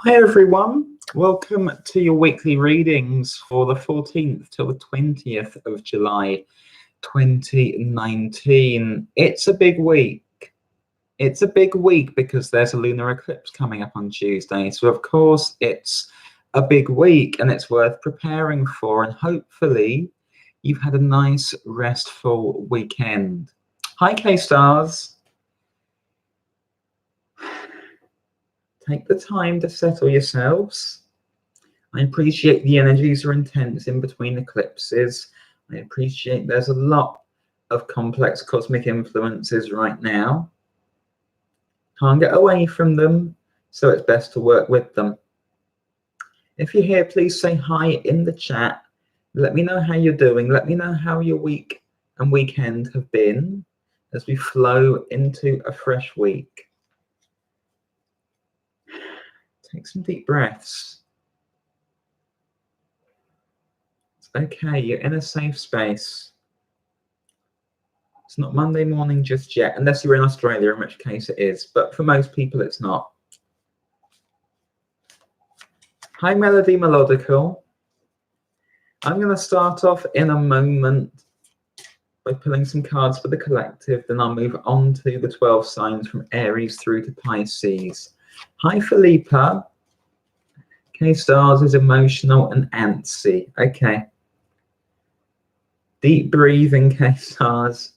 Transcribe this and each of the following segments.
Hi everyone, welcome to your weekly readings for the 14th till the 20th of July 2019. It's a big week. It's a big week because there's a lunar eclipse coming up on Tuesday. So of course it's a big week and it's worth preparing for, and hopefully you've had a nice restful weekend. Hi K-Stars. Take the time to settle yourselves. I appreciate the energies are intense in between eclipses. I appreciate there's a lot of complex cosmic influences right now. Can't get away from them, so it's best to work with them. If you're here, please say hi in the chat. Let me know how you're doing. Let me know how your week and weekend have been as we flow into a fresh week. Take some deep breaths. It's okay, you're in a safe space. It's not Monday morning just yet, unless you're in Australia, in which case it is. But for most people, it's not. Hi, Melody Melodical. I'm going to start off in a moment by pulling some cards for the collective. Then I'll move on to the 12 signs from Aries through to Pisces. Hi, Philippa. K-Stars is emotional and antsy. Okay. Deep breathing, K-Stars.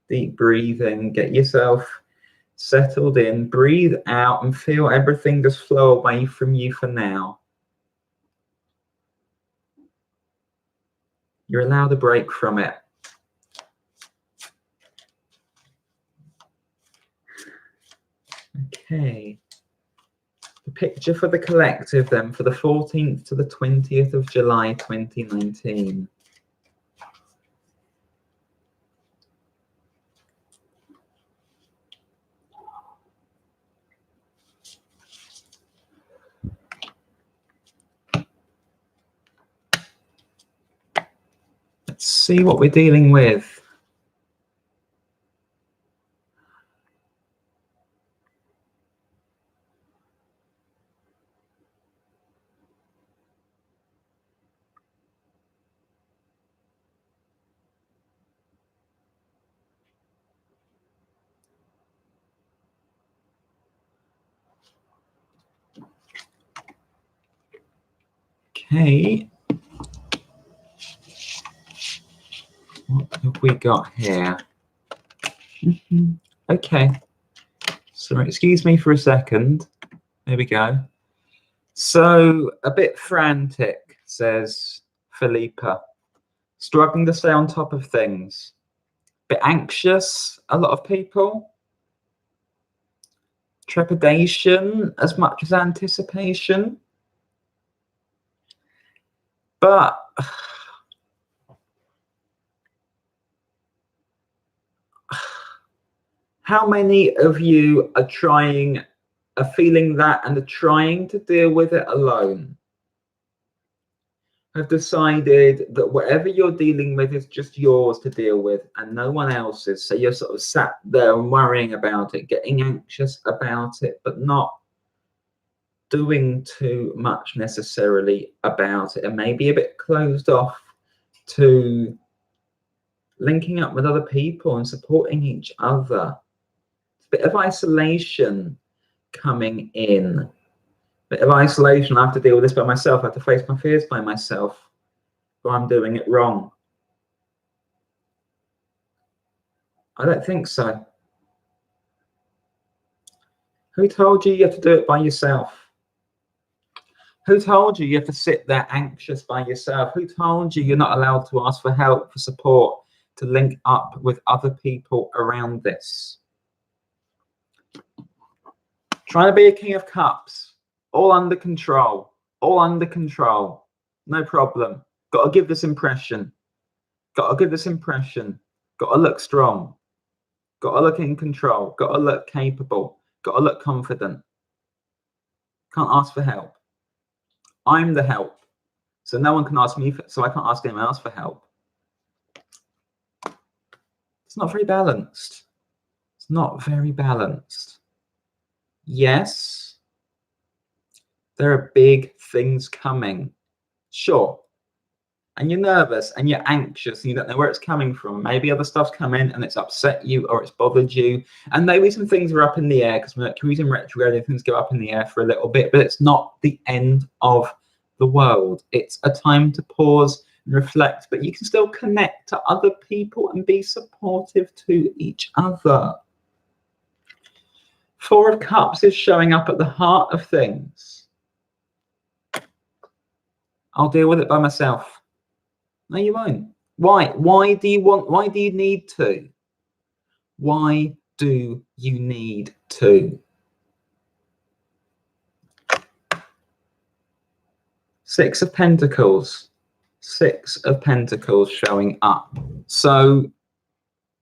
Deep breathing. Get yourself settled in. Breathe out and feel everything just flow away from you for now. You're allowed a break from it. Okay. The picture for the collective then for the 14th to the 20th of July 2019. Let's see what we're dealing with. Okay. What have we got here? Okay. So excuse me for a second. There we go. So a bit frantic, says Philippa. Struggling to stay on top of things. Bit anxious, a lot of people. Trepidation as much as anticipation. But how many of you are feeling that and are trying to deal with it alone? Have decided that whatever you're dealing with is just yours to deal with and no one else's. So you're sort of sat there and worrying about it, getting anxious about it, but not doing too much necessarily about it, and maybe a bit closed off to linking up with other people and supporting each other. It's a bit of isolation coming in. Bit of isolation. I have to deal with this by myself. I have to face my fears by myself, or I'm doing it wrong. I don't think so. Who told you you have to do it by yourself? Who told you you have to sit there anxious by yourself? Who told you you're not allowed to ask for help, for support, to link up with other people around this? Trying to be a King of Cups. All under control. All under control. No problem. Got to give this impression. Got to give this impression. Got to look strong. Got to look in control. Got to look capable. Got to look confident. Can't ask for help. I'm the help. So no one can ask me, so I can't ask anyone else for help. It's not very balanced. It's not very balanced. Yes, There are big things coming. Sure. And you're nervous and you're anxious and you don't know where it's coming from. Maybe other stuff's come in and it's upset you or it's bothered you. And maybe some things are up in the air because Mercury's in retrograde and things go up in the air for a little bit, but it's not the end of the world. It's a time to pause and reflect, but you can still connect to other people and be supportive to each other. Four of Cups is showing up at the heart of things. I'll deal with it by myself. No, you won't. Why? Why do you need to? Why do you need to? Six of Pentacles. Six of Pentacles showing up. So,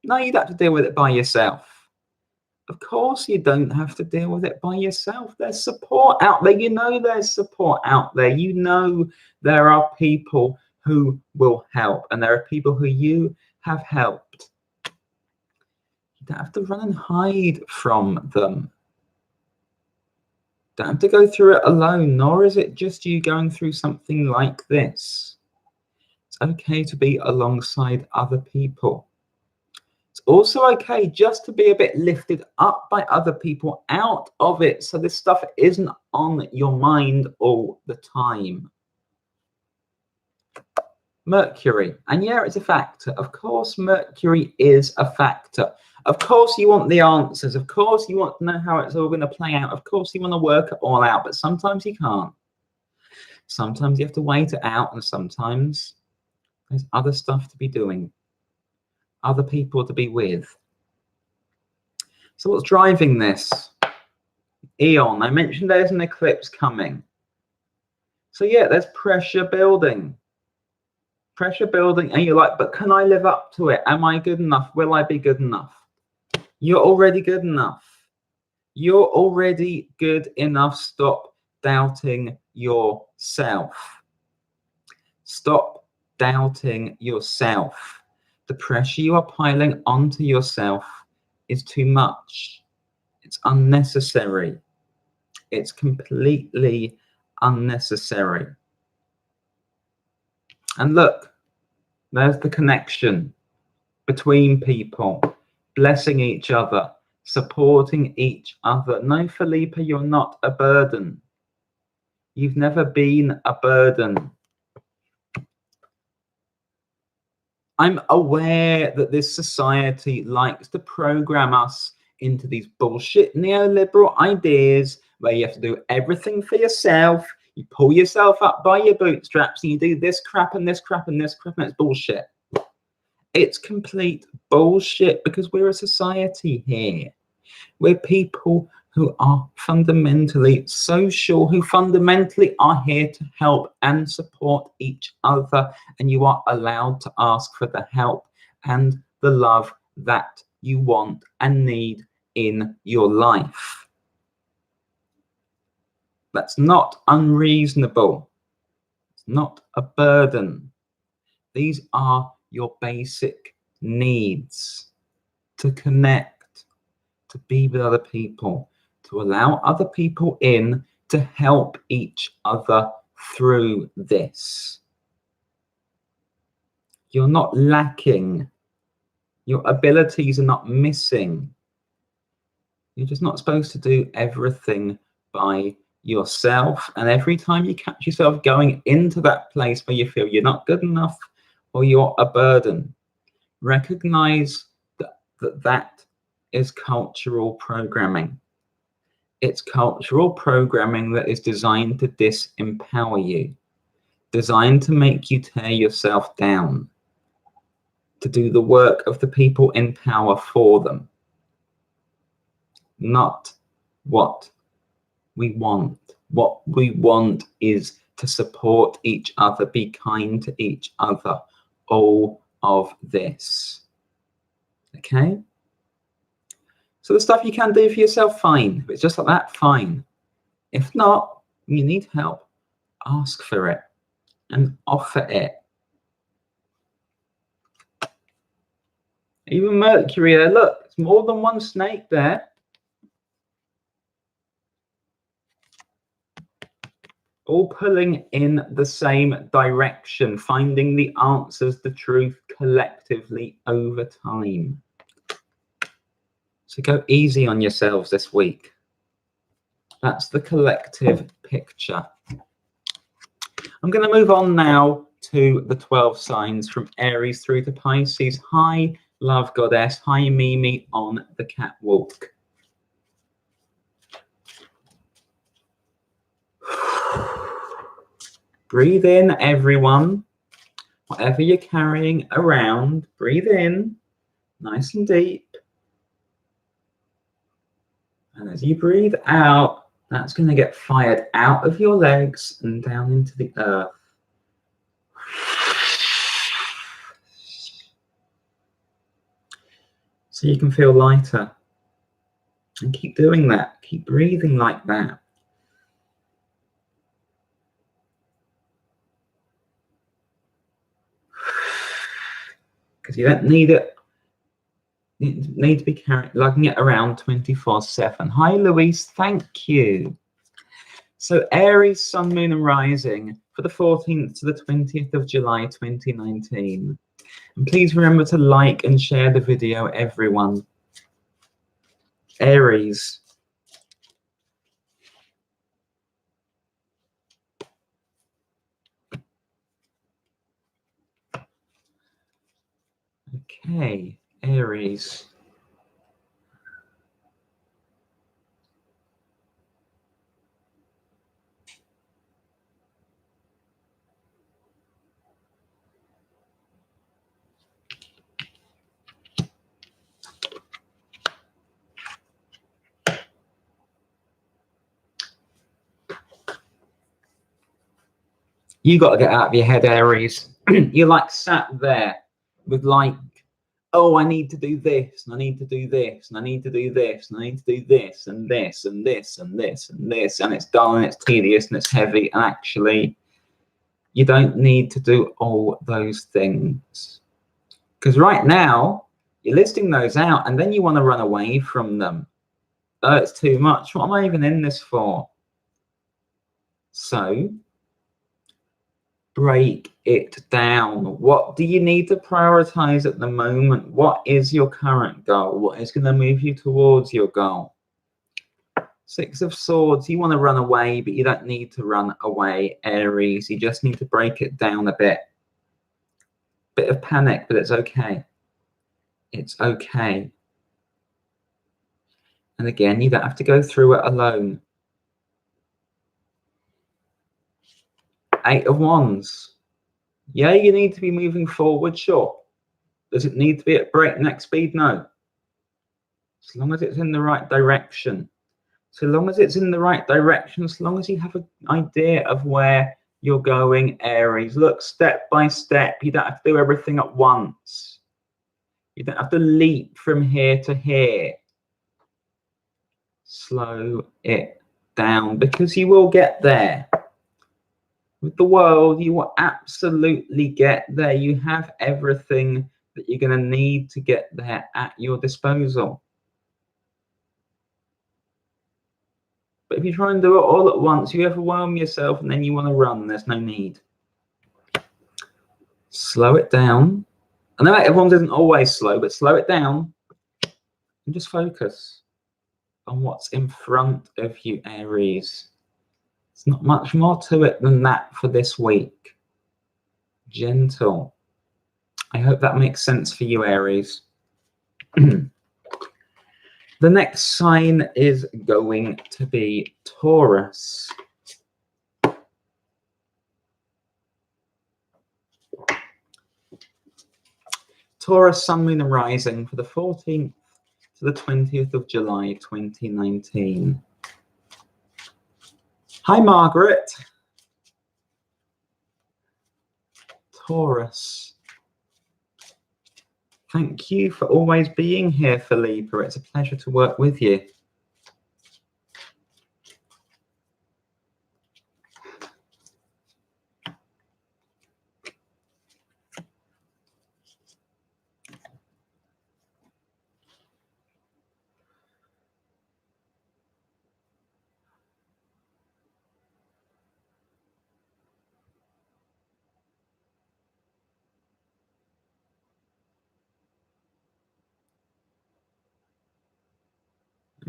no, you don't have to deal with it by yourself. Of course you don't have to deal with it by yourself. There's support out there. You know there's support out there. You know there are people who will help, and there are people who you have helped. You don't have to run and hide from them. Don't have to go through it alone, nor is it just you going through something like this. It's okay to be alongside other people. It's also okay just to be a bit lifted up by other people out of it, so this stuff isn't on your mind all the time. Mercury, and yeah, it's a factor. Of course, Mercury is a factor. Of course, you want the answers. Of course, you want to know how it's all going to play out. Of course, you want to work it all out, but sometimes you can't. Sometimes you have to wait it out, and sometimes there's other stuff to be doing, other people to be with. So what's driving this? Eon, I mentioned there's an eclipse coming. So yeah, there's pressure building. Pressure building, and you're like, but can I live up to it? Am I good enough? Will I be good enough? You're already good enough. You're already good enough. Stop doubting yourself. Stop doubting yourself. The pressure you are piling onto yourself is too much. It's unnecessary. It's completely unnecessary. And look, there's the connection between people, blessing each other, supporting each other. No, Felipe, you're not a burden. You've never been a burden. I'm aware that this society likes to program us into these bullshit neoliberal ideas where you have to do everything for yourself. You pull yourself up by your bootstraps and you do this crap and this crap and this crap, and it's bullshit. It's complete bullshit, because we're a society here. We're people who are fundamentally social, who fundamentally are here to help and support each other. And you are allowed to ask for the help and the love that you want and need in your life. That's not unreasonable. It's not a burden. These are your basic needs: to connect, to be with other people, to allow other people in, to help each other through this. You're not lacking. Your abilities are not missing. You're just not supposed to do everything by yourself. And every time you catch yourself going into that place where you feel you're not good enough or you're a burden, recognize that is cultural programming. It's cultural programming that is designed to disempower you, designed to make you tear yourself down, to do the work of the people in power for them. Not what we want. What we want is to support each other, be kind to each other, all of this. Okay? So the stuff you can do for yourself, fine. If it's just like that, fine. If not, you need help, ask for it and offer it. Even Mercury there, look, it's more than one snake there. all pulling in the same direction, finding the answers, the truth collectively over time. So go easy on yourselves this week. That's the collective picture. I'm going to move on now to the 12 signs from Aries through to Pisces. Hi, love goddess. Hi, Mimi on the catwalk. Breathe in, everyone. Whatever you're carrying around, breathe in, nice and deep. And as you breathe out, that's going to get fired out of your legs and down into the earth. So you can feel lighter. And keep doing that. Keep breathing like that. Because you don't need it. You need to be lugging it around 24/7. Hi, Louise. Thank you. So Aries, Sun, Moon, and Rising for the 14th to the 20th of July, 2019. And please remember to like and share the video, everyone. Aries. Okay, Aries. You got to get out of your head, Aries. You're like sat there with like, oh, I need to do this, and I need to do this, and I need to do this, and I need to do this, and this, and this, and this, and this, and it's dull, and it's tedious, and it's heavy, and actually, you don't need to do all those things. Because right now, you're listing those out, and then you want to run away from them. Oh, it's too much. What am I even in this for? So, break it down. What do you need to prioritize at the moment? What is your current goal? What is going to move you towards your goal? Six of Swords, you want to run away, but you don't need to run away, Aries. You just need to break it down a bit. Bit of panic, but it's okay. It's okay. And again, you don't have to go through it alone. Eight of Wands. Yeah, you need to be moving forward, sure. Does it need to be at breakneck speed? No. As long as it's in the right direction. So long as it's in the right direction, as long as you have an idea of where you're going, Aries. Look, step by step. You don't have to do everything at once. You don't have to leap from here to here. Slow it down, because you will get there. With the world, you will absolutely get there. You have everything that you're going to need to get there at your disposal. But if you try and do it all at once, you overwhelm yourself and then you want to run. There's no need. Slow it down. I know everyone isn't always slow, but slow it down and just focus on what's in front of you, Aries. There's not much more to it than that for this week. Gentle. I hope that makes sense for you, Aries. The next sign is going to be Taurus. Taurus, Sun, Moon, and Rising for the 14th to the 20th of July, 2019. Hi, Margaret. Taurus. Thank you for always being here, Philippa. It's a pleasure to work with you.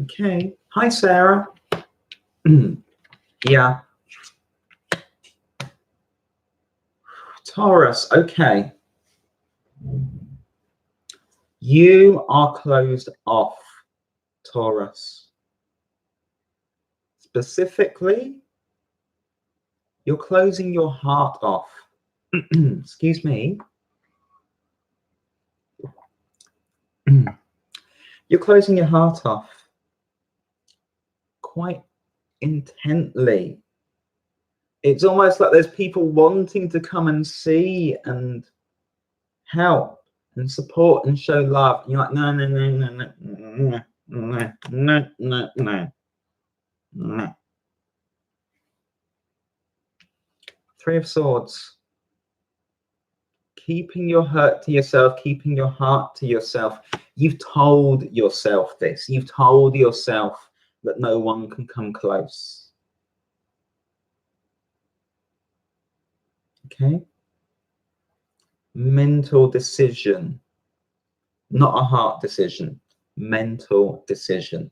Okay. Hi, Sarah. Yeah. Taurus. Okay. You are closed off, Taurus. Specifically, you're closing your heart off. Excuse me. You're closing your heart off quite intently. It's almost like there's people wanting to come and see and help and support and show love. And you're like, no, no, no, no, no, no, no, no, no, no, no. Three of Swords. Keeping your hurt to yourself, keeping your heart to yourself. You've told yourself this. You've told yourself that no one can come close. Okay? Mental decision. Not a heart decision. Mental decision.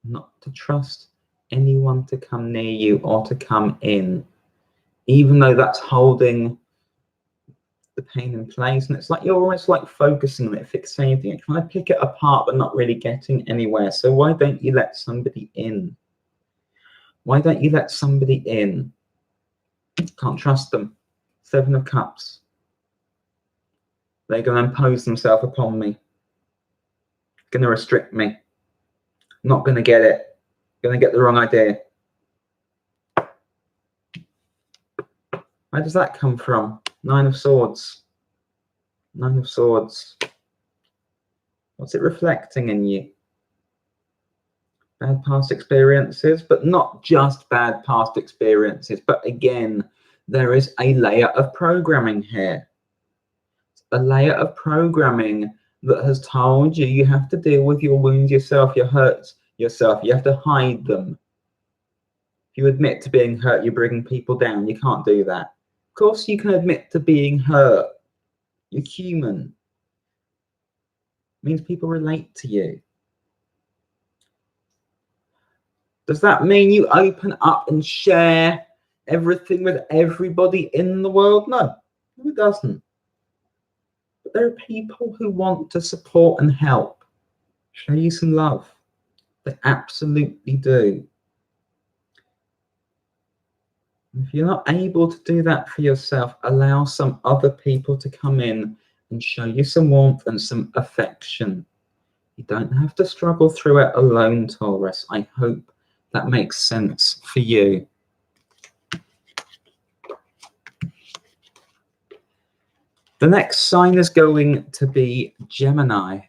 Not to trust anyone to come near you or to come in, even though that's holding the pain in place. And it's like you're almost like focusing on it, fixating it, trying to pick it apart but not really getting anywhere. So why don't you let somebody in? Why don't you let somebody in? Can't trust them. Seven of Cups. They're going to impose themselves upon me. Going to restrict me. Not going to get it. Going to get the wrong idea. Where does that come from? Nine of Swords. Nine of Swords. What's it reflecting in you? Bad past experiences, but not just bad past experiences. But again, there is a layer of programming here. A layer of programming that has told you you have to deal with your wounds yourself, your hurts yourself. You have to hide them. If you admit to being hurt, you're bringing people down. You can't do that. Of course, you can admit to being hurt. You're human. It means people relate to you. Does that mean you open up and share everything with everybody in the world? No, it doesn't. But there are people who want to support and help, show you some love. They absolutely do. If you're not able to do that for yourself, allow some other people to come in and show you some warmth and some affection. You don't have to struggle through it alone, Taurus. I hope that makes sense for you. The next sign is going to be Gemini.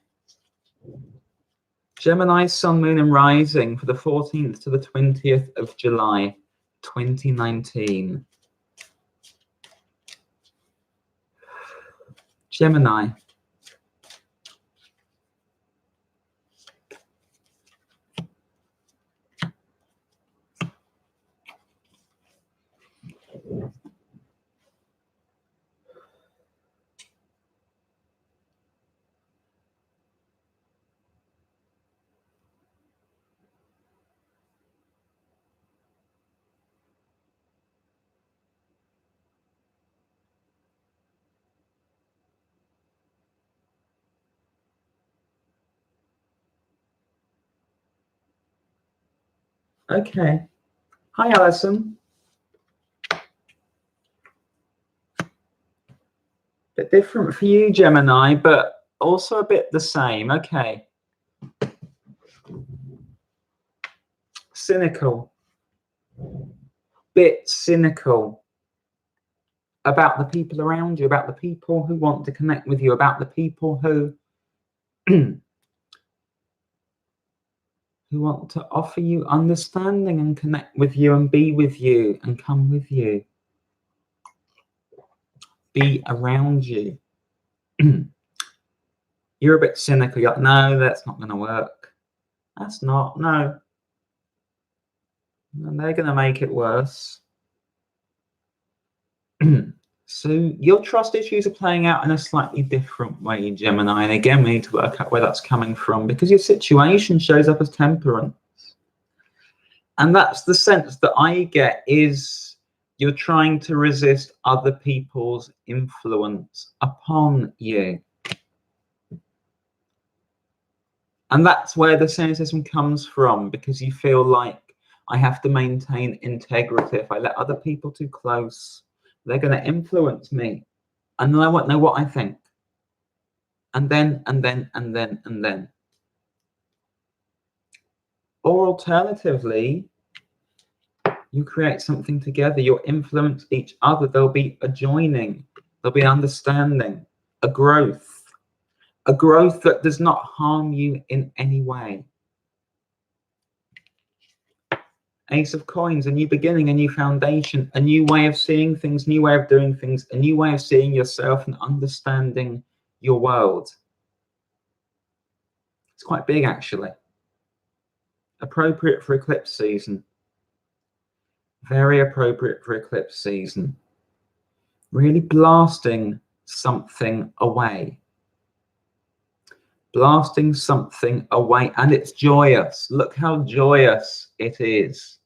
Gemini, Sun, Moon, and Rising for the 14th to the 20th of July, 2019. Gemini. Okay. Hi, Alison. Bit different for you, Gemini, but also a bit the same. Okay. Cynical. Bit cynical about the people around you, about the people who want to connect with you, about the people who who want to offer you understanding and connect with you and be with you and come with you. Be around you. You're a bit cynical. You're like, no, that's not going to work. That's not, no. And they're going to make it worse. So your trust issues are playing out in a slightly different way, Gemini. And again, we need to work out where that's coming from, because your situation shows up as temperance. And that's the sense that I get, is you're trying to resist other people's influence upon you. And that's where the cynicism comes from, because you feel like, I have to maintain integrity. If I let other people too close, they're going to influence me. And then I won't know what I think. And then. Or alternatively, you create something together. You'll influence each other. There'll be a joining. There'll be understanding, a growth that does not harm you in any way. Ace of Coins, a new beginning, a new foundation, a new way of seeing things, new way of doing things, a new way of seeing yourself and understanding your world. It's quite big, actually. Appropriate for eclipse season. Very appropriate for eclipse season. Really blasting something away. Blasting something away, and it's joyous. Look how joyous it is.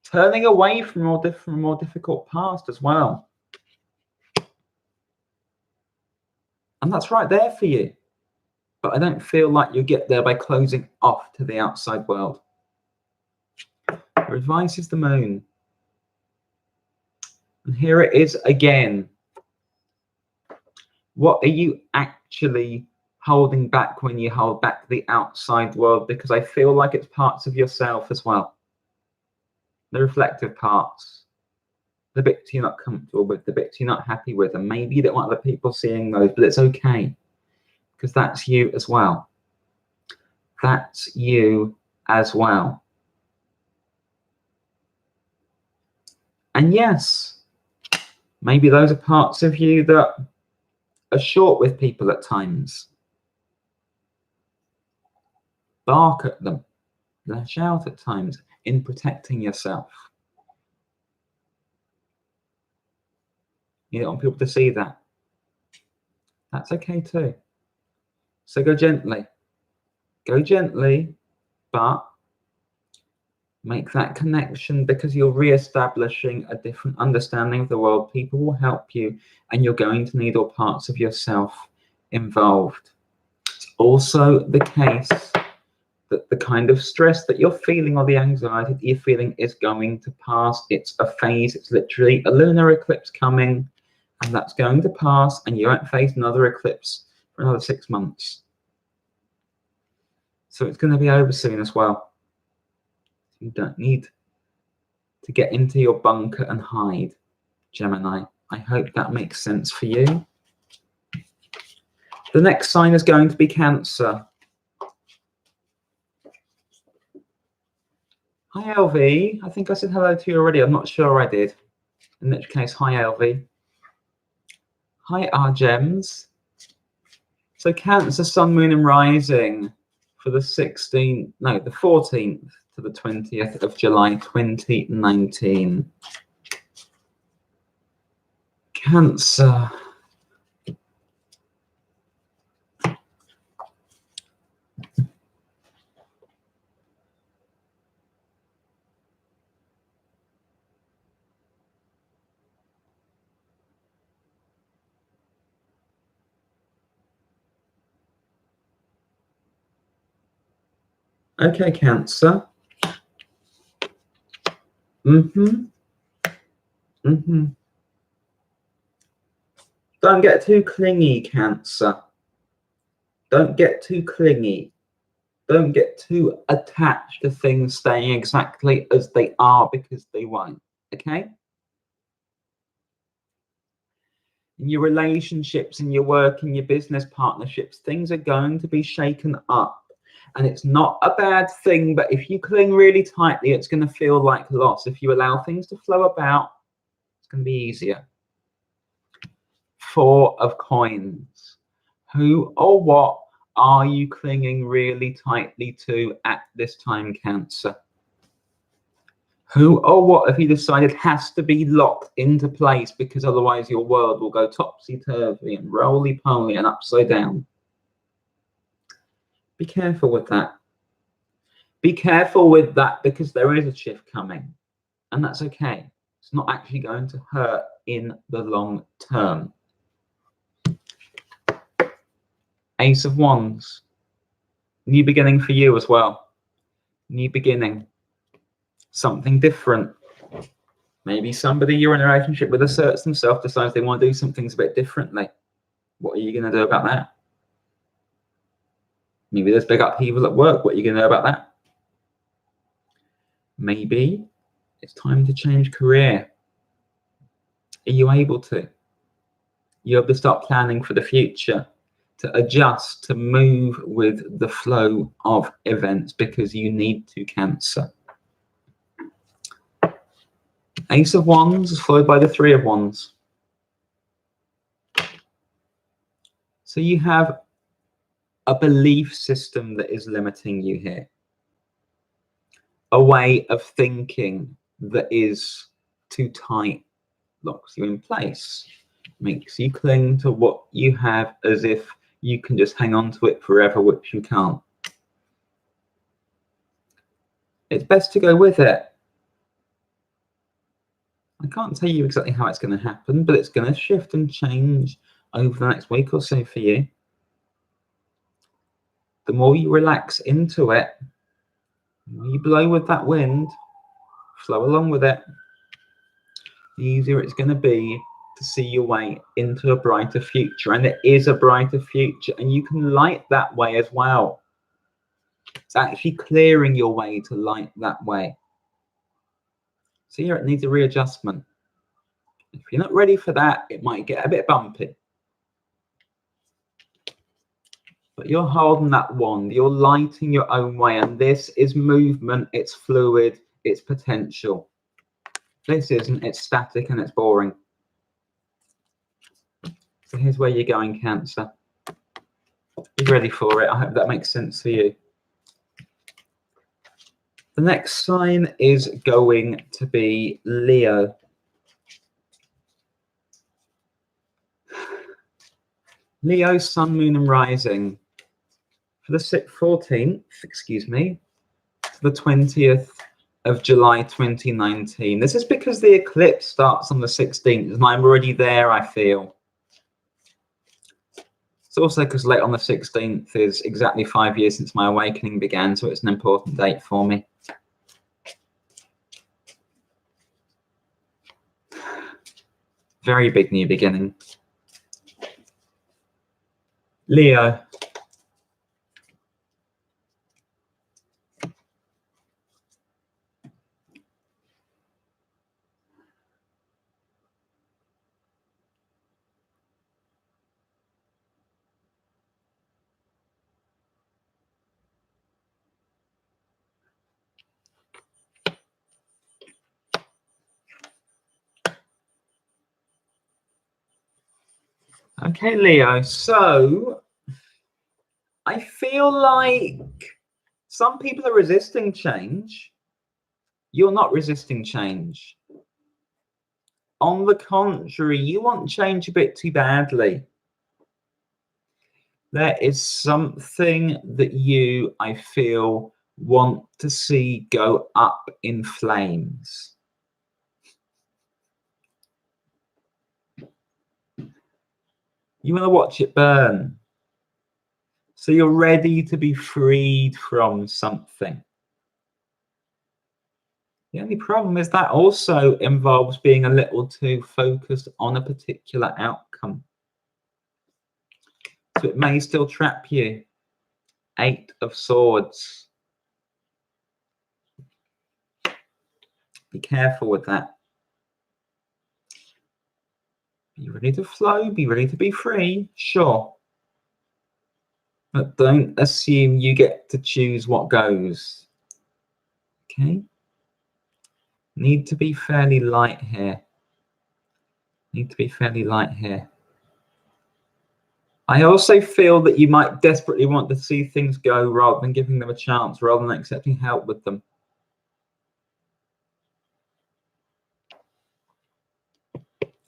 Turning away from a more difficult past as well. And that's right there for you. But I don't feel like you get there by closing off to the outside world. Your advice is the moon. And here it is again. What are you actually holding back when you hold back the outside world? Because I feel like it's parts of yourself as well. The reflective parts. The bits you're not comfortable with, the bits you're not happy with, and maybe you don't want other people seeing those, but it's okay. Because that's you as well. That's you as well. And yes, maybe those are parts of you that are short with people at times. Bark at them, lash out at times in protecting yourself. You don't want people to see that. That's okay too. So go gently. Go gently, but make that connection, because you're re-establishing a different understanding of the world. People will help you, and you're going to need all parts of yourself involved. It's also the case that the kind of stress that you're feeling, or the anxiety that you're feeling, is going to pass. It's a phase. It's literally a lunar eclipse coming, and that's going to pass, and you won't face another eclipse for another 6 months. So it's going to be over soon as well. You don't need to get into your bunker and hide, Gemini. I hope that makes sense for you. The next sign is going to be Cancer. Hi, LV. I think I said hello to you already. I'm not sure I did. In which case, hi, LV. Hi, Gems. So Cancer, Sun, Moon, and Rising for the 14th to the 20th of July, 2019. Cancer. Okay, Cancer. Don't get too clingy, Cancer. Don't get too clingy. Don't get too attached to things staying exactly as they are, because they won't. Okay? In your relationships, in your work, in your business partnerships, things are going to be shaken up. And it's not a bad thing, but if you cling really tightly, it's going to feel like loss. If you allow things to flow about, it's going to be easier. 4 of Coins. Who or what are you clinging really tightly to at this time, Cancer? Who or what have you decided has to be locked into place, because otherwise your world will go topsy-turvy and roly-poly and upside down? Be careful with that. Be careful with that, because there is a shift coming, and that's okay. It's not actually going to hurt in the long term. Ace of Wands. New beginning for you as well. New beginning. Something different. Maybe somebody you're in a relationship with asserts themselves, decides they want to do some things a bit differently. What are you going to do about that? Maybe there's big upheaval at work. What are you going to do about that? Maybe it's time to change career. Are you able to? You have to start planning for the future, to adjust, to move with the flow of events, because you need to, Cancer. Ace of Wands is followed by the Three of Wands. So you have a belief system that is limiting you here. A way of thinking that is too tight, locks you in place, makes you cling to what you have as if you can just hang on to it forever, which you can't. It's best to go with it. I can't tell you exactly how it's going to happen, but it's going to shift and change over the next week or so for you. The more you relax into it, the more you blow with that wind, flow along with it, the easier it's going to be to see your way into a brighter future. And it is a brighter future, and you can light that way as well. It's actually clearing your way to light that way. So here it needs a readjustment. If you're not ready for that, it might get a bit bumpy. But you're holding that wand, you're lighting your own way, and this is movement, it's fluid, it's potential. This isn't, it's static and it's boring. So here's where you're going, Cancer. Be ready for it. I hope that makes sense for you. The next sign is going to be Leo. Leo, Sun, Moon and Rising. For the 14th, to the 20th of July 2019. This is because the eclipse starts on the 16th, and I'm already there, I feel. It's also because late on the 16th is exactly 5 years since my awakening began, so it's an important date for me. Very big new beginning. Leo. Okay, Leo, so I feel like some people are resisting change. You're not resisting change. On the contrary, you want change a bit too badly. There is something that you, I feel, want to see go up in flames. You want to watch it burn. So you're ready to be freed from something. The only problem is that also involves being a little too focused on a particular outcome. So it may still trap you. 8 of Swords. Be careful with that. Be ready to flow, be ready to be free, sure. But don't assume you get to choose what goes. Okay? Need to be fairly light here. Need to be fairly light here. I also feel that you might desperately want to see things go rather than giving them a chance, rather than accepting help with them.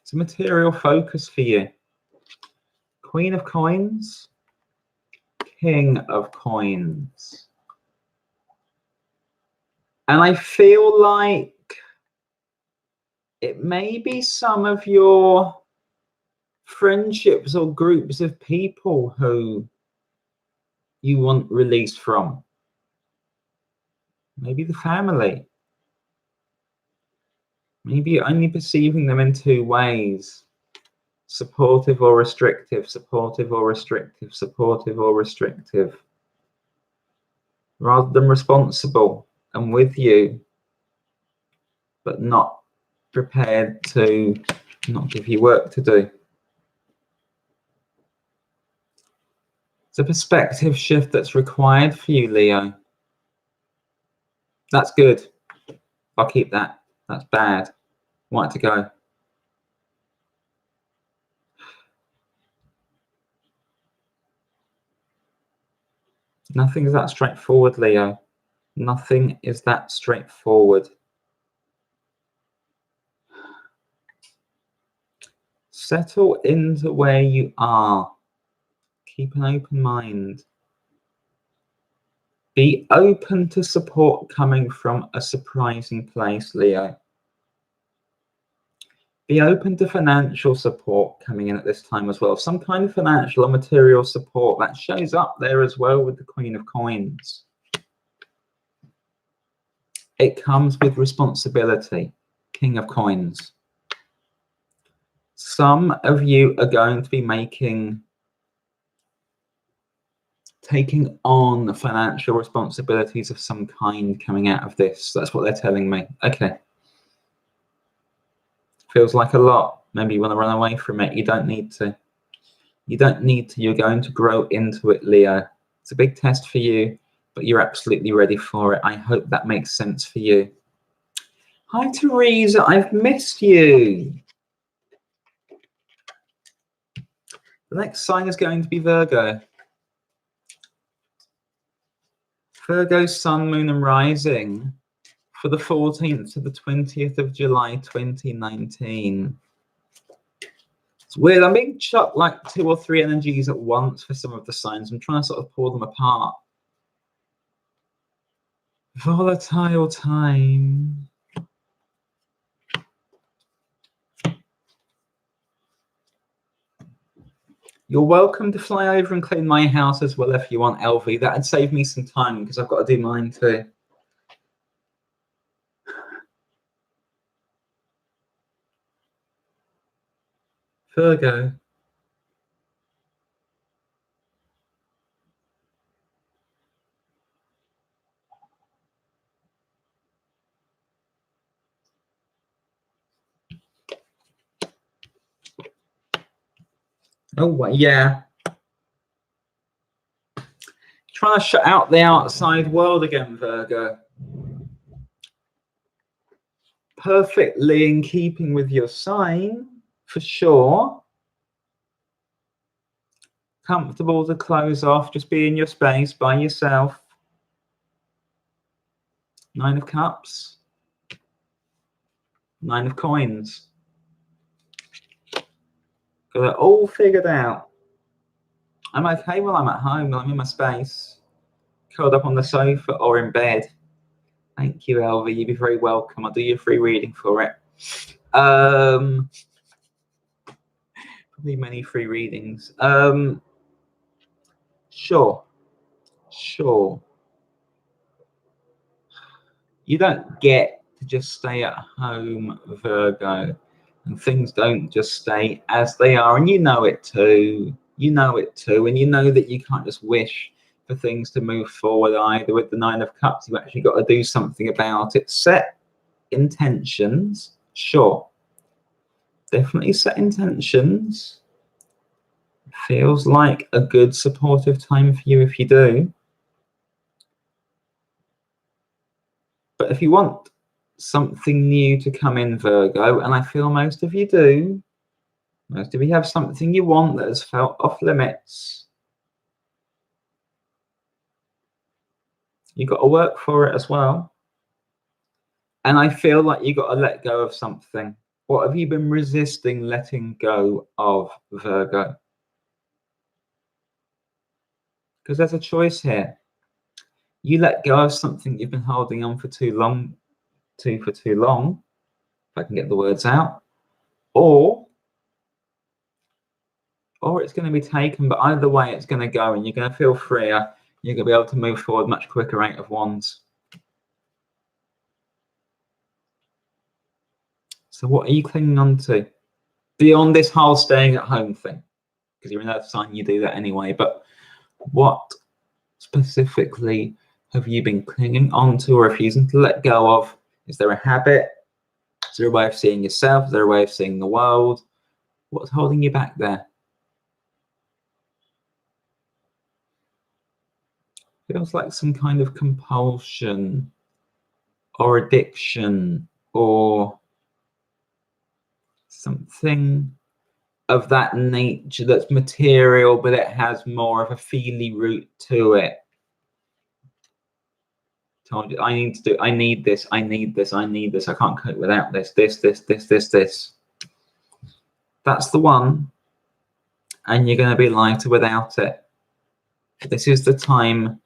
It's a material focus for you. Queen of Coins, King of Coins. And I feel like it may be some of your friendships or groups of people who you want release from. Maybe the family. Maybe you're only perceiving them in two ways. Supportive or restrictive, supportive or restrictive, supportive or restrictive. Rather than responsible and with you, but not prepared to not give you work to do. It's a perspective shift that's required for you, Leo. That's good. I'll keep that. That's bad. Want it to go. Nothing is that straightforward, Leo. Nothing is that straightforward. Settle into where you are. Keep an open mind. Be open to support coming from a surprising place, Leo. Be open to financial support coming in at this time as well. Some kind of financial or material support that shows up there as well with the Queen of Coins. It comes with responsibility, King of Coins. Some of you are going to be taking on financial responsibilities of some kind coming out of this. That's what they're telling me. Okay. Feels like a lot. Maybe you want to run away from it. You don't need to. You don't need to. You're going to grow into it, Leo. It's a big test for you, but you're absolutely ready for it. I hope that makes sense for you. Hi, Teresa. I've missed you. The next sign is going to be Virgo. Virgo, Sun, Moon, and Rising for the 14th to the 20th of July, 2019. It's weird. I'm being chucked like 2 or 3 energies at once for some of the signs. I'm trying to sort of pull them apart. Volatile time. You're welcome to fly over and clean my house as well if you want, LV. That'd save me some time because I've got to do mine too. Virgo. Oh, yeah. Trying to shut out the outside world again, Virgo. Perfectly in keeping with your sign, for sure. Comfortable to close off, just be in your space by yourself. 9 of Cups. 9 of Coins. Got it all figured out. I'm okay while I'm at home, while I'm in my space. Curled up on the sofa or in bed. Thank you, Elvie. You'd be very welcome. I'll do your free reading for it. Probably many free readings. Sure. You don't get to just stay at home, Virgo, and things don't just stay as they are, and you know it too. You know it too, and you know that you can't just wish for things to move forward either. With the 9 of Cups, you've actually got to do something about it. Set intentions, sure. Definitely set intentions. Feels like a good supportive time for you if you do. But if you want something new to come in, Virgo, and I feel most of you do, most of you have something you want that has felt off limits, you've got to work for it as well. And I feel like you've got to let go of something. What have you been resisting letting go of, Virgo? Because there's a choice here. You let go of something you've been holding on for too long, if I can get the words out, or it's going to be taken, but either way it's going to go and you're going to feel freer. You're going to be able to move forward much quicker. Eight of Wands. So what are you clinging on to? Beyond this whole staying at home thing, because you're in Earth sign, you do that anyway, but what specifically have you been clinging on to or refusing to let go of? Is there a habit? Is there a way of seeing yourself? Is there a way of seeing the world? What's holding you back there? Feels like some kind of compulsion or addiction or something of that nature that's material, but it has more of a feely root to it. Told you, I need this, I can't cope without this. That's the one. And you're going to be lighter without it. This is the time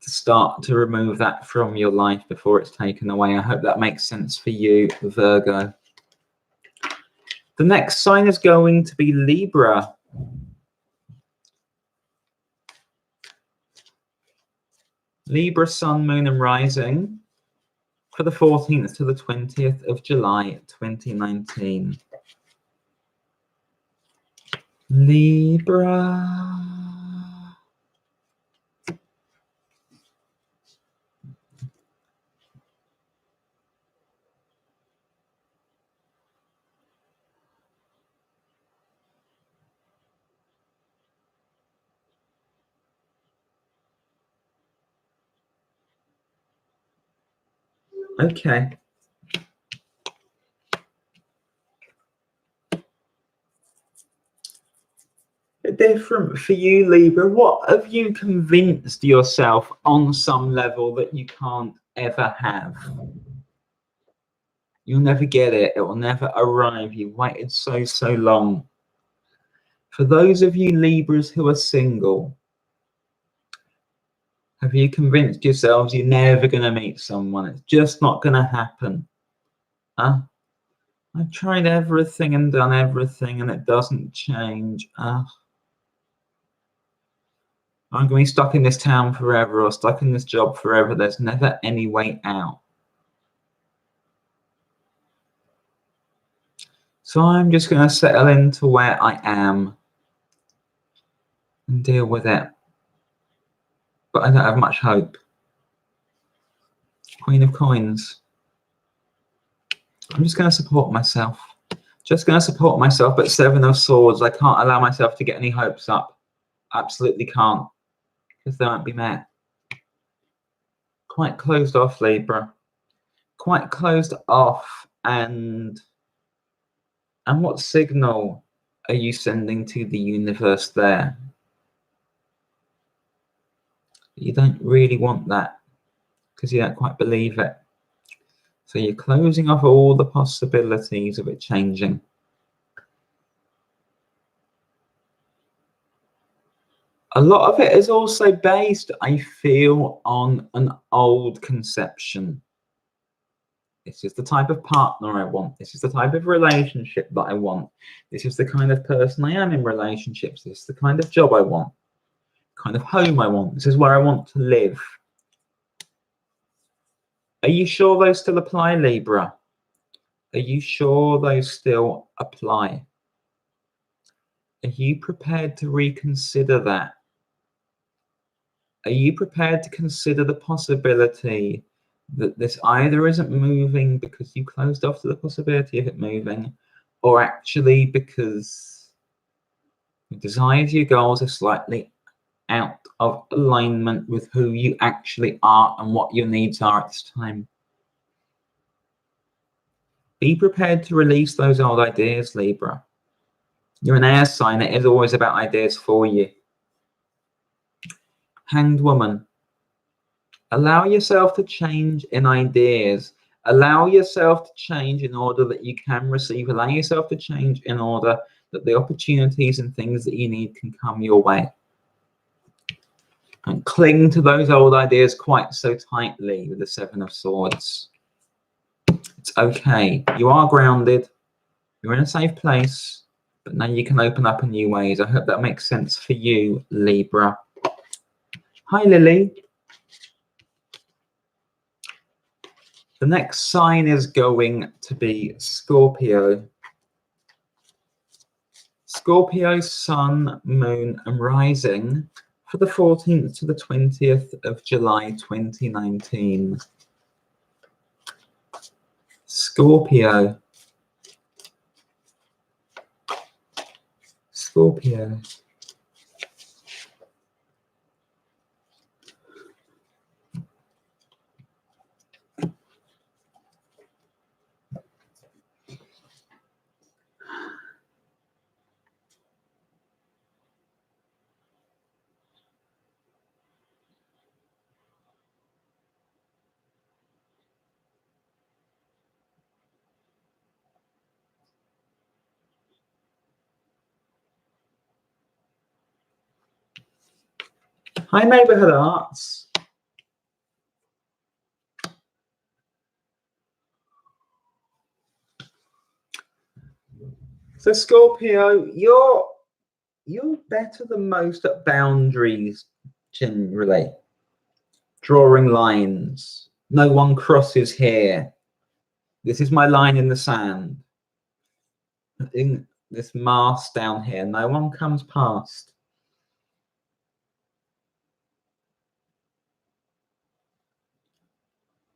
to start to remove that from your life before it's taken away. I hope that makes sense for you, Virgo. The next sign is going to be Libra. Libra, Sun, Moon, and Rising for the 14th to the 20th of July, 2019. Libra. Okay. Different for you, Libra. What have you convinced yourself on some level that you can't ever have? You'll never get it. It will never arrive. You waited so long. For those of you Libras who are single, have you convinced yourselves you're never going to meet someone? It's just not going to happen. I've tried everything and done everything and it doesn't change. I'm going to be stuck in this town forever or stuck in this job forever. There's never any way out. So I'm just going to settle into where I am and deal with it. But I don't have much hope. Queen of Coins. I'm just going to support myself. But Seven of Swords. I can't allow myself to get any hopes up. Absolutely can't. Because they won't be met. Quite closed off, Libra. Quite closed off. And what signal are you sending to the universe there? You don't really want that because you don't quite believe it. So you're closing off all the possibilities of it changing. A lot of it is also based, I feel, on an old conception. This is the type of partner I want. This is the type of relationship that I want. This is the kind of person I am in relationships. This is the kind of job I want. Kind of home I want. This is where I want to live. Are you sure those still apply, Libra? Are you sure those still apply? Are you prepared to reconsider that? Are you prepared to consider the possibility that this either isn't moving because you closed off to the possibility of it moving, or actually because your desires, your goals are slightly out of alignment with who you actually are and what your needs are at this time? Be prepared to release those old ideas, Libra. You're an air sign. It is always about ideas for you. Hanged Woman. Allow yourself to change in ideas Allow yourself to change in order that you can receive. Allow yourself to change in order that the opportunities and things that you need can come your way. And cling to those old ideas quite so tightly with the Seven of Swords. It's okay. You are grounded. You're in a safe place. But now you can open up in new ways. I hope that makes sense for you, Libra. Hi, Lily. The next sign is going to be Scorpio. Scorpio, Sun, Moon, and Rising for the 14th to the 20th of July 2019. Scorpio. Scorpio. Hi, Neighborhood Arts. So Scorpio, you're better than most at boundaries generally. Drawing lines. No one crosses here. This is my line in the sand. In this mast down here, no one comes past.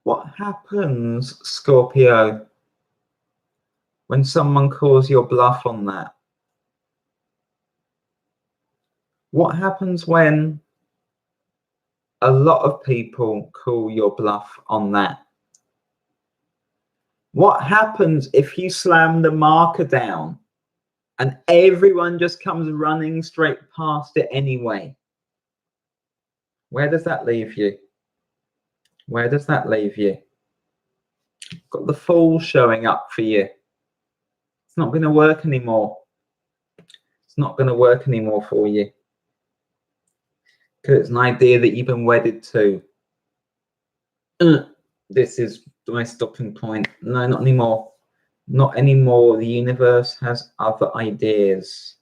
What happens, Scorpio, when someone calls your bluff on that? What happens when a lot of people call your bluff on that? What happens if you slam the marker down and everyone just comes running straight past it anyway? Where does that leave you? Where does that leave you? Got the Fool showing up for you. It's not going to work anymore. It's not going to work anymore for you. Because it's an idea that you've been wedded to. This is my stopping point. No, not anymore. Not anymore. The universe has other ideas.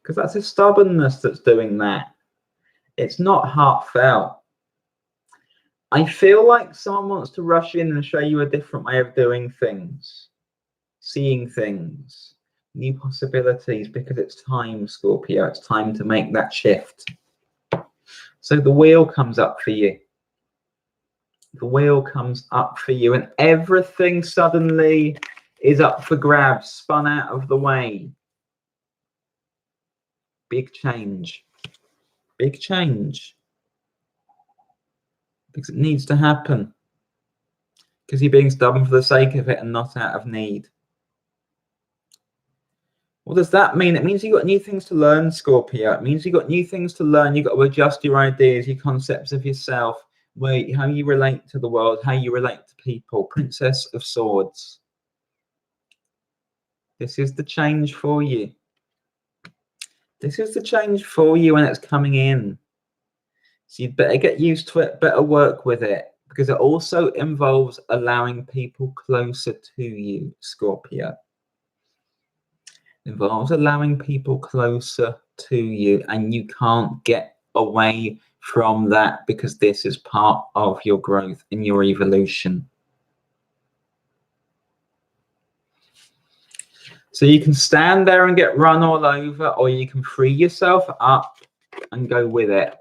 Because that's a stubbornness that's doing that. It's not heartfelt. I feel like someone wants to rush in and show you a different way of doing things, seeing things, new possibilities, because it's time, Scorpio. It's time to make that shift. So the wheel comes up for you. The wheel comes up for you, and everything suddenly is up for grabs, spun out of the way. Big change. Big change. Because it needs to happen. Because you're being stubborn for the sake of it and not out of need. What does that mean? It means you've got new things to learn, Scorpio. It means you've got new things to learn. You've got to adjust your ideas, your concepts of yourself, how you relate to the world, how you relate to people. Princess of Swords. This is the change for you. This is the change for you when it's coming in. So you'd better get used to it, better work with it, because it also involves allowing people closer to you, Scorpio. It involves allowing people closer to you, and you can't get away from that because this is part of your growth and your evolution. So you can stand there and get run all over, or you can free yourself up and go with it.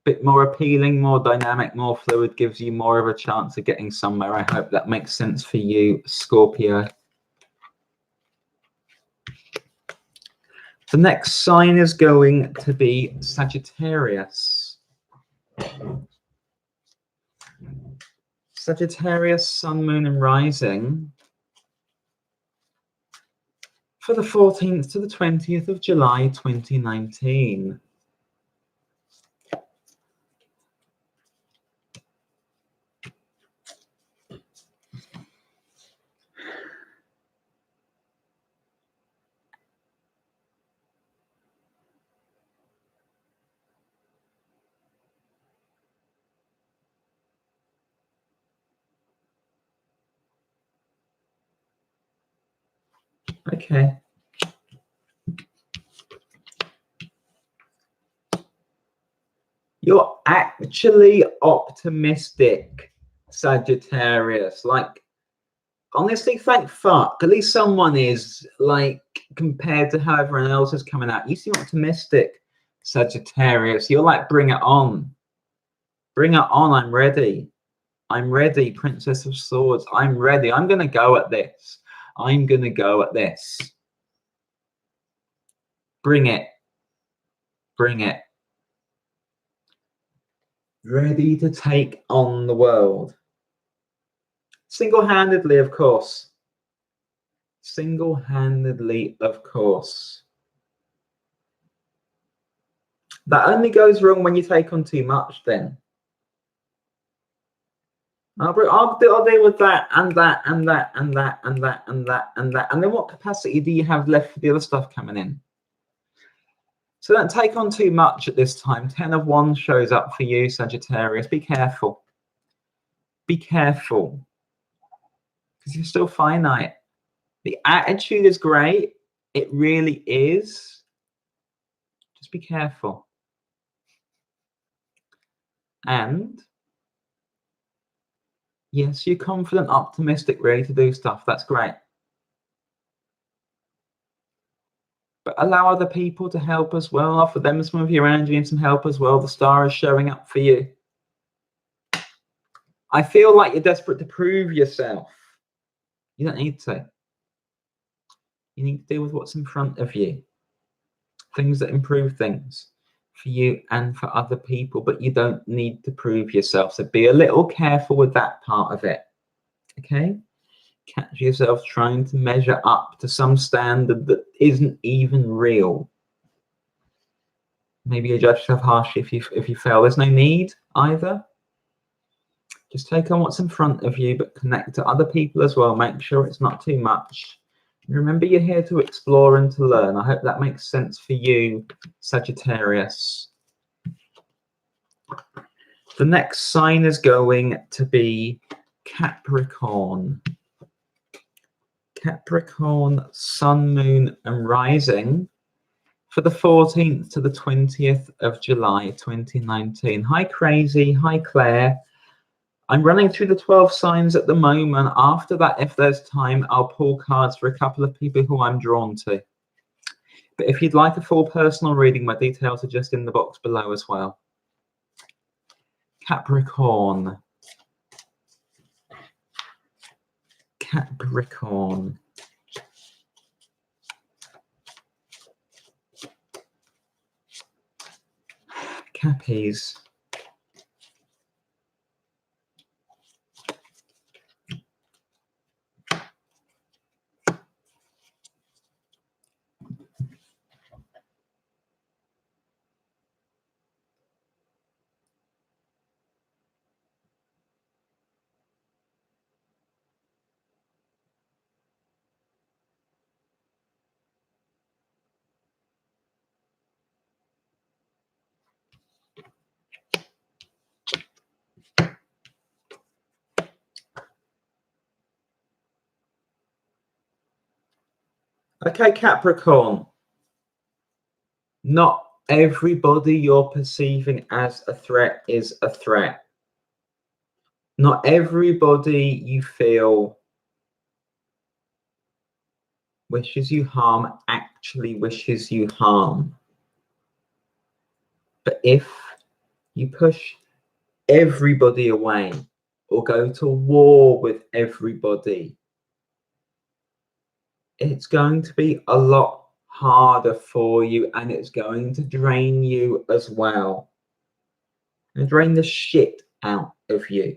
Bit more appealing, more dynamic, more fluid, gives you more of a chance of getting somewhere. I hope that makes sense for you, Scorpio. The next sign is going to be Sagittarius. Sagittarius, Sun, Moon, and Rising for the 14th to the 20th of July 2019. Okay. You're actually optimistic, Sagittarius. Like, honestly, thank fuck. At least someone is, like, compared to how everyone else is coming out. You seem optimistic, Sagittarius. You're like, bring it on. Bring it on. I'm ready. I'm ready, Princess of Swords. I'm ready. I'm going to go at this. I'm going to go at this. Bring it. Bring it. Ready to take on the world. Single-handedly, of course. Single-handedly, of course. That only goes wrong when you take on too much, then. I'll deal with that and that and that and that and that and that and that. And then what capacity do you have left for the other stuff coming in? So don't take on too much at this time. 10 of Wands shows up for you, Sagittarius. Be careful. Be careful. Because you're still finite. The attitude is great. It really is. Just be careful. And yes, you're confident, optimistic, ready to do stuff. That's great. But allow other people to help as well. Offer them some of your energy and some help as well. The star is showing up for you. I feel like you're desperate to prove yourself. You don't need to. You need to deal with what's in front of you. Things that improve things for you and for other people. But you don't need to prove yourself. So be a little careful with that part of it. Okay? Catch yourself trying to measure up to some standard that isn't even real. Maybe you judge yourself harshly if you fail. There's no need either. Just take on what's in front of you, but connect to other people as well. Make sure it's not too much. Remember, you're here to explore and to learn. I hope that makes sense for you, Sagittarius. The next sign is going to be Capricorn. Capricorn, Sun, Moon, and Rising for the 14th to the 20th of July 2019. Hi, Crazy. Hi, Claire. I'm running through the 12 signs at the moment. After that, if there's time, I'll pull cards for a couple of people who I'm drawn to. But if you'd like a full personal reading, my details are just in the box below as well. Capricorn. Capricorn. Cappies. Okay, Capricorn. Not everybody you're perceiving as a threat is a threat. Not everybody you feel wishes you harm actually wishes you harm. But if you push everybody away or go to war with everybody, it's going to be a lot harder for you, and it's going to drain you as well. And drain the shit out of you.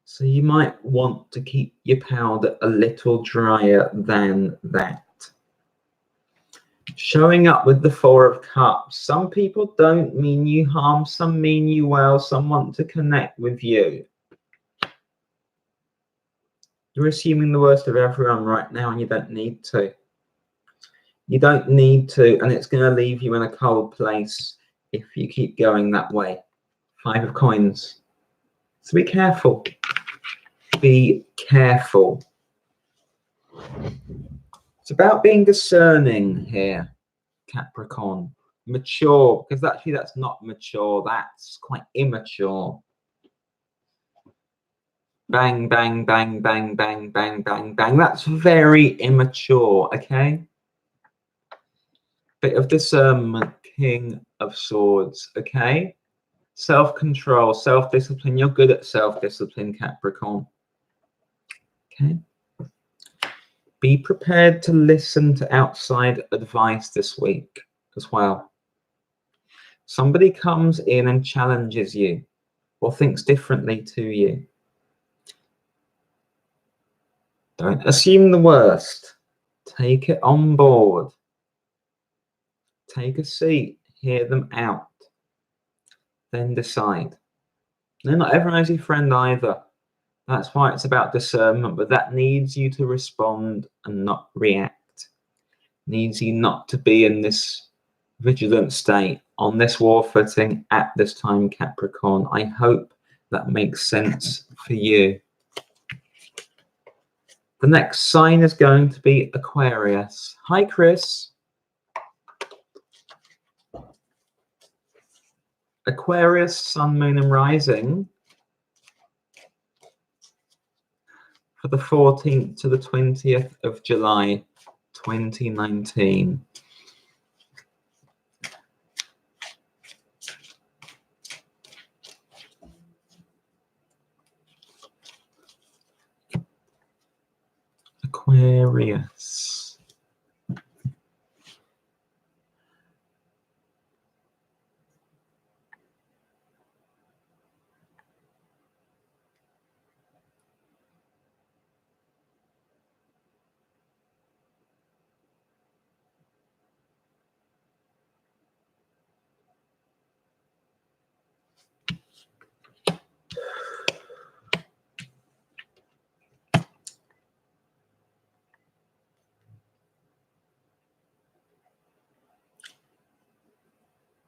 So you might want to keep your powder a little drier than that. Showing up with the Four of Cups. Some people don't mean you harm, some mean you well, some want to connect with you. You're assuming the worst of everyone right now, and you don't need to. You don't need to, and it's going to leave you in a cold place if you keep going that way. Five of Coins. So be careful. Be careful. It's about being discerning here, Capricorn. Mature, because actually that's not mature, that's quite immature. Bang, bang, bang, bang, bang, bang, bang, bang. That's very immature, okay? Bit of discernment, King of Swords, okay? Self-control, self-discipline. You're good at self-discipline, Capricorn. Okay? Be prepared to listen to outside advice this week as well. Somebody comes in and challenges you or thinks differently to you. Don't assume the worst. Take it on board. Take a seat, hear them out, then decide. No, not everyone is your friend either. That's why it's about discernment, but that needs you to respond and not react. Needs you not to be in this vigilant state, on this war footing at this time, Capricorn. I hope that makes sense for you. The next sign is going to be Aquarius. Hi, Chris. Aquarius, Sun, Moon, and Rising for the 14th to the 20th of July, 2019. Aquarius.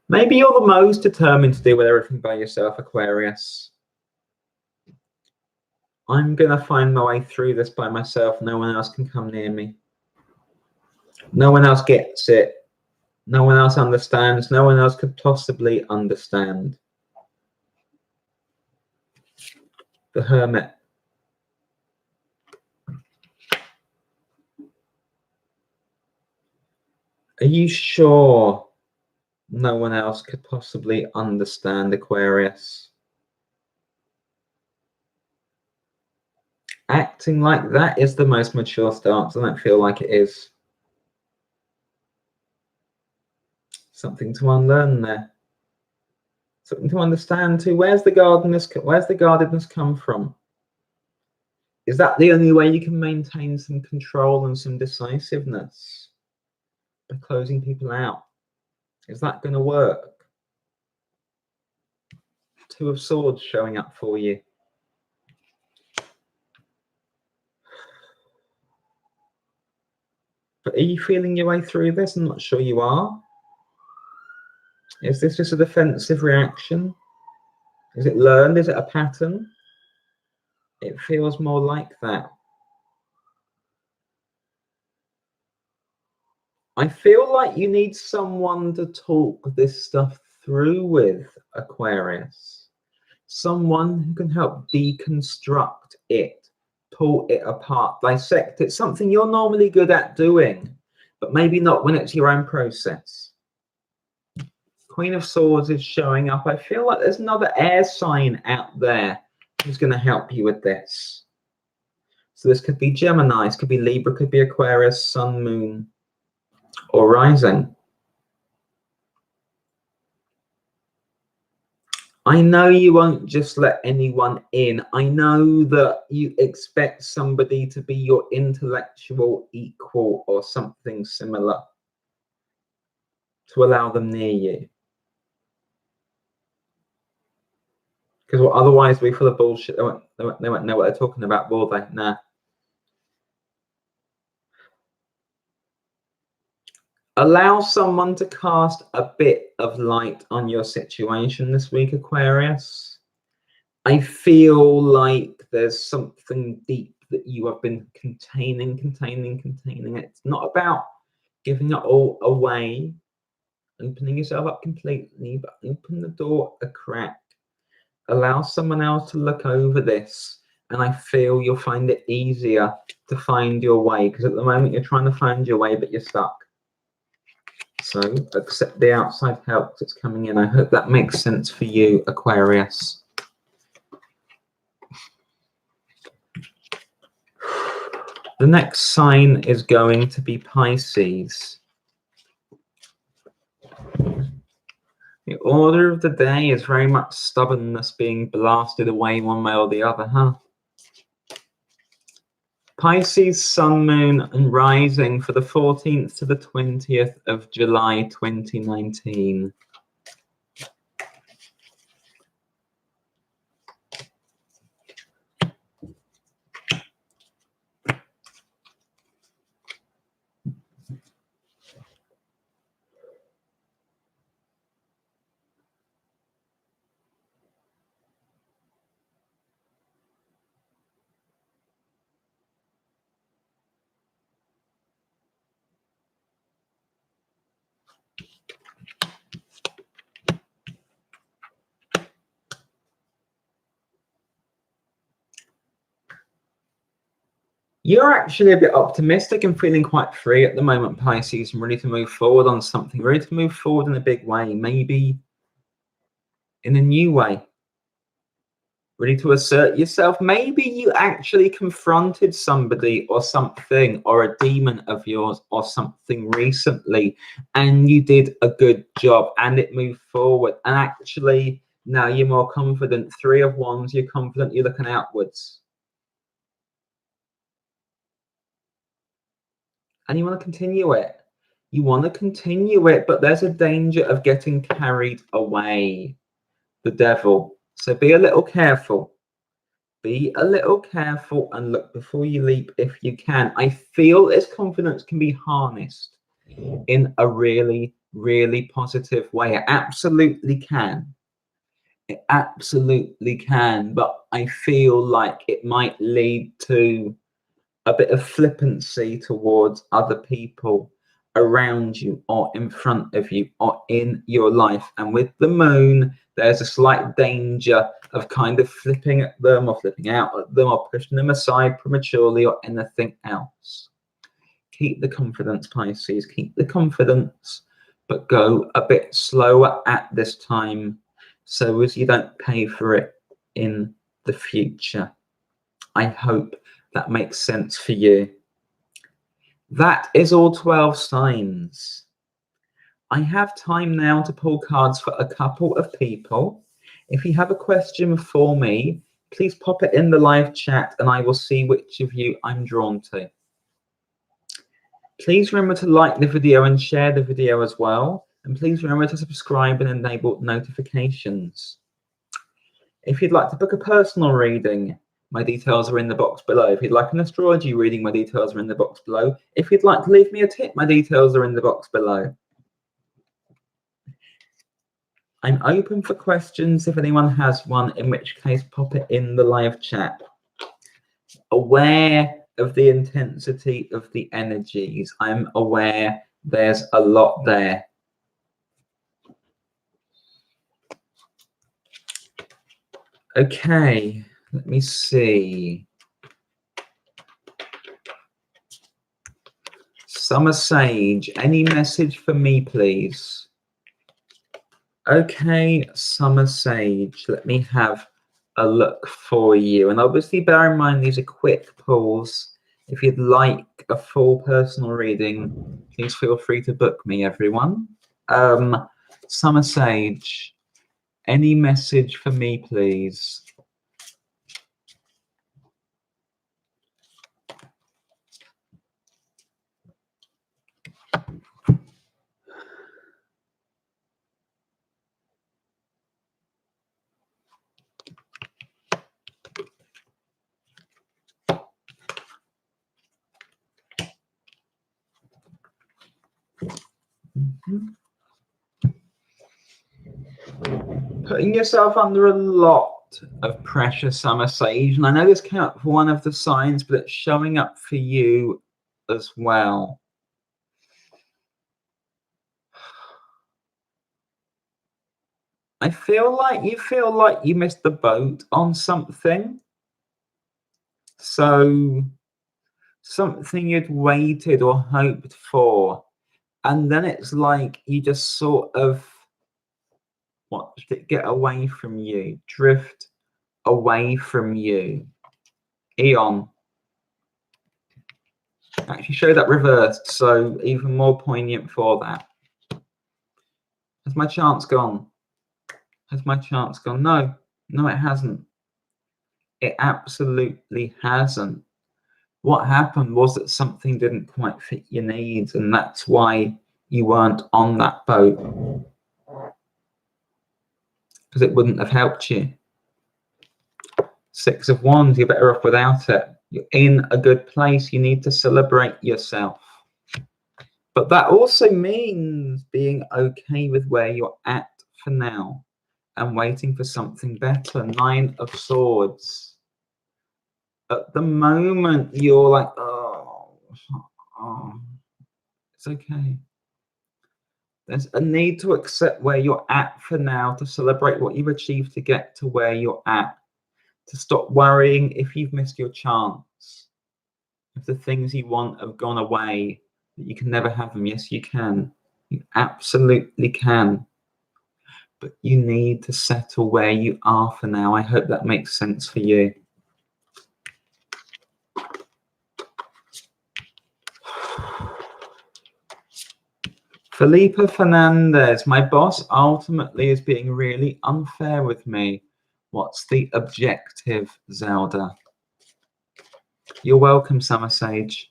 Maybe you're the most determined to deal with everything by yourself, Aquarius. I'm going to find my way through this by myself. No one else can come near me. No one else gets it. No one else understands. No one else could possibly understand. The Hermit. Are you sure no one else could possibly understand, Aquarius? Acting like that is the most mature stance. I don't feel like it is. Something to unlearn there. Something to understand too. Where's the guardedness come from? Is that the only way you can maintain some control and some decisiveness? By closing people out? Is that going to work? Two of Swords showing up for you. But are you feeling your way through this? I'm not sure you are. Is this just a defensive reaction? Is it learned? Is it a pattern? It feels more like that. I feel like you need someone to talk this stuff through with, Aquarius. Someone who can help deconstruct it, pull it apart, dissect it. Something you're normally good at doing, but maybe not when it's your own process. Queen of Swords is showing up. I feel like there's another air sign out there who's going to help you with this. So this could be Gemini, this could be Libra, could be Aquarius, Sun, Moon, or Rising. I know you won't just let anyone in. I know that you expect somebody to be your intellectual equal or something similar to allow them near you. Because otherwise we're full of bullshit. They won't know what they're talking about, will they? Nah. Allow someone to cast a bit of light on your situation this week, Aquarius. I feel like there's something deep that you have been containing. It's not about giving it all away, opening yourself up completely, but open the door a crack. Allow someone else to look over this, and I feel you'll find it easier to find your way, because at the moment you're trying to find your way, but you're stuck. So accept the outside help that's coming in. I hope that makes sense for you, Aquarius. The next sign is going to be Pisces. The order of the day is very much stubbornness being blasted away one way or the other, huh? Pisces, Sun, Moon, and Rising for the 14th to the 20th of July 2019. You're actually a bit optimistic and feeling quite free at the moment, Pisces, and ready to move forward on something, ready to move forward in a big way, maybe in a new way, ready to assert yourself. Maybe you actually confronted somebody or something or a demon of yours or something recently, and you did a good job and it moved forward. And actually, now you're more confident. 3 of Wands, you're confident, you're looking outwards. And you want to continue it. You want to continue it, but there's a danger of getting carried away. The devil. So be a little careful. Be a little careful and look before you leap if you can. I feel this confidence can be harnessed in a really, really positive way. It absolutely can. It absolutely can. But I feel like it might lead to a bit of flippancy towards other people around you or in front of you or in your life. And with the moon, there's a slight danger of kind of flipping at them or flipping out at them or pushing them aside prematurely or anything else. Keep the confidence, Pisces. Keep the confidence, but go a bit slower at this time so as you don't pay for it in the future. I hope that makes sense for you. That is all 12 signs. I have time now to pull cards for a couple of people. If you have a question for me, please pop it in the live chat and I will see which of you I'm drawn to. Please remember to like the video and share the video as well. And please remember to subscribe and enable notifications. If you'd like to book a personal reading, my details are in the box below. If you'd like an astrology reading, my details are in the box below. If you'd like to leave me a tip, my details are in the box below. I'm open for questions if anyone has one, in which case pop it in the live chat. Aware of the intensity of the energies. I'm aware there's a lot there. Okay, let me see. Summer Sage, any message for me, please? Okay, Summer Sage, let me have a look for you. And obviously bear in mind these are quick pulls. If you'd like a full personal reading, please feel free to book me, everyone. Summer Sage, Any message for me, please? Putting yourself under a lot of pressure, Summer Sage, and I know this came up for one of the signs, but it's showing up for you as well. I feel like you missed the boat on something. So something you'd waited or hoped for, and then it's like you just sort of watched it get away from you, drift away from you. Eon. Actually show that reversed, so even more poignant for that. Has my chance gone? Has my chance gone? No, it hasn't. It absolutely hasn't. What happened was that something didn't quite fit your needs, and that's why you weren't on that boat. Because it wouldn't have helped you. 6 of Wands, you're better off without it. You're in a good place. You need to celebrate yourself. But that also means being okay with where you're at for now and waiting for something better. 9 of Swords. At the moment, you're like, oh, it's okay. There's a need to accept where you're at for now, to celebrate what you've achieved to get to where you're at, to stop worrying if you've missed your chance, if the things you want have gone away, that you can never have them. Yes, you can. You absolutely can. But you need to settle where you are for now. I hope that makes sense for you. Felipe Fernandez, my boss ultimately is being really unfair with me. What's the objective, Zelda? You're welcome, Summer Sage.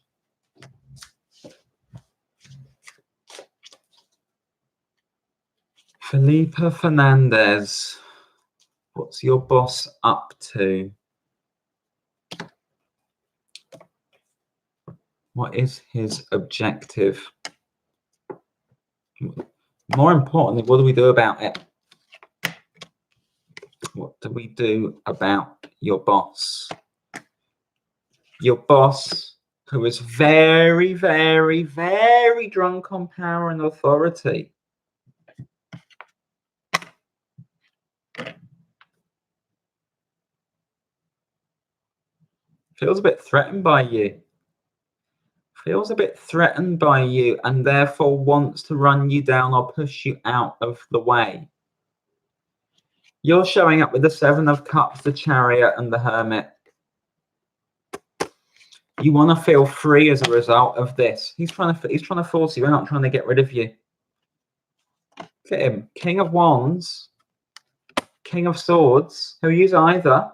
Felipe Fernandez, what's your boss up to? What is his objective? More importantly, what do we do about it? What do we do about your boss? Your boss, who is very, very, very drunk on power and authority. Feels a bit threatened by you. Feels a bit threatened by you, and therefore wants to run you down or push you out of the way. You're showing up with the 7 of Cups, the Chariot, and the Hermit. You want to feel free as a result of this. He's trying to force you out, trying to get rid of you. Look at him. King of Wands, King of Swords. He'll use either.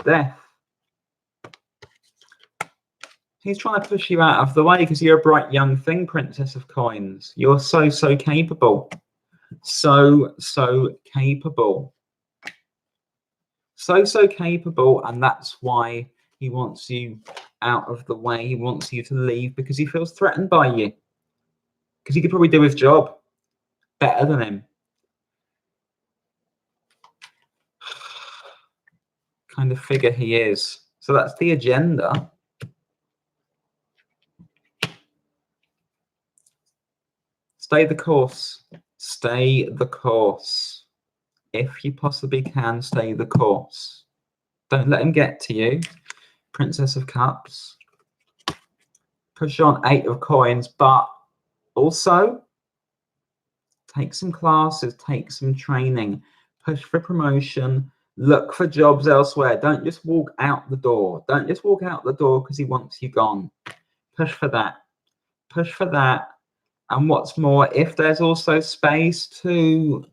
Death. He's trying to push you out of the way because you're a bright young thing, Princess of Coins. You're so, so capable. So, so capable. So, so capable, and that's why he wants you out of the way. He wants you to leave because he feels threatened by you. Because he could probably do his job better than him. Kind of figure he is. So that's the agenda. Stay the course. Stay the course. If you possibly can, stay the course. Don't let him get to you. Princess of Cups. Push on 8 of Coins, but also take some classes, take some training, push for promotion, look for jobs elsewhere. Don't just walk out the door. Don't just walk out the door because he wants you gone. Push for that. Push for that. And what's more, if there's also space to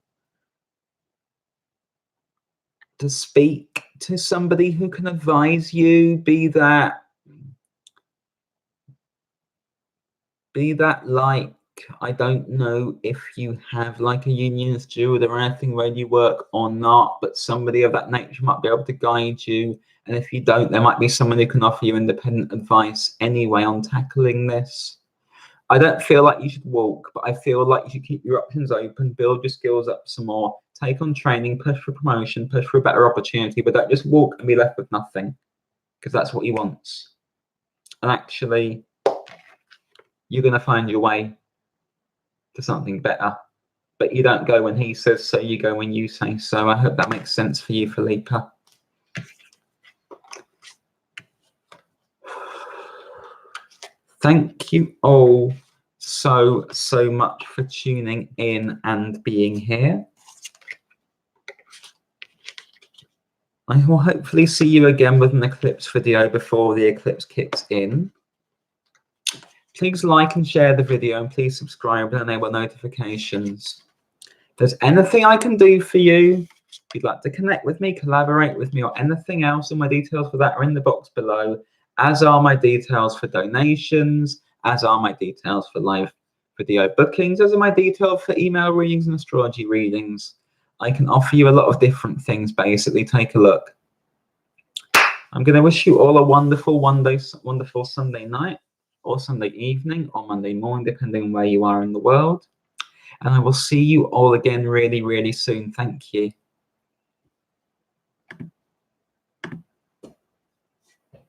to speak to somebody who can advise you, be that like, I don't know if you have like a union steward or anything where you work or not, but somebody of that nature might be able to guide you. And if you don't, there might be someone who can offer you independent advice anyway on tackling this. I don't feel like you should walk, but I feel like you should keep your options open, build your skills up some more, take on training, push for promotion, push for a better opportunity, but don't just walk and be left with nothing, because that's what he wants. And actually, you're going to find your way to something better. But you don't go when he says so, you go when you say so. I hope that makes sense for you, Philippa. Thank you all so much for tuning in and being here. I will hopefully see you again with an eclipse video before the eclipse kicks in. Please like and share the video, and please subscribe and enable notifications. If there's anything I can do for you, if you'd like to connect with me, collaborate with me, or anything else, all my details for that are in the box below, as are my details for donations, as are my details for live video bookings, as are my details for email readings and astrology readings. I can offer you a lot of different things, basically. Take a look. I'm going to wish you all a wonderful Sunday night, or Sunday evening, or Monday morning, depending on where you are in the world. And I will see you all again really, really soon. Thank you.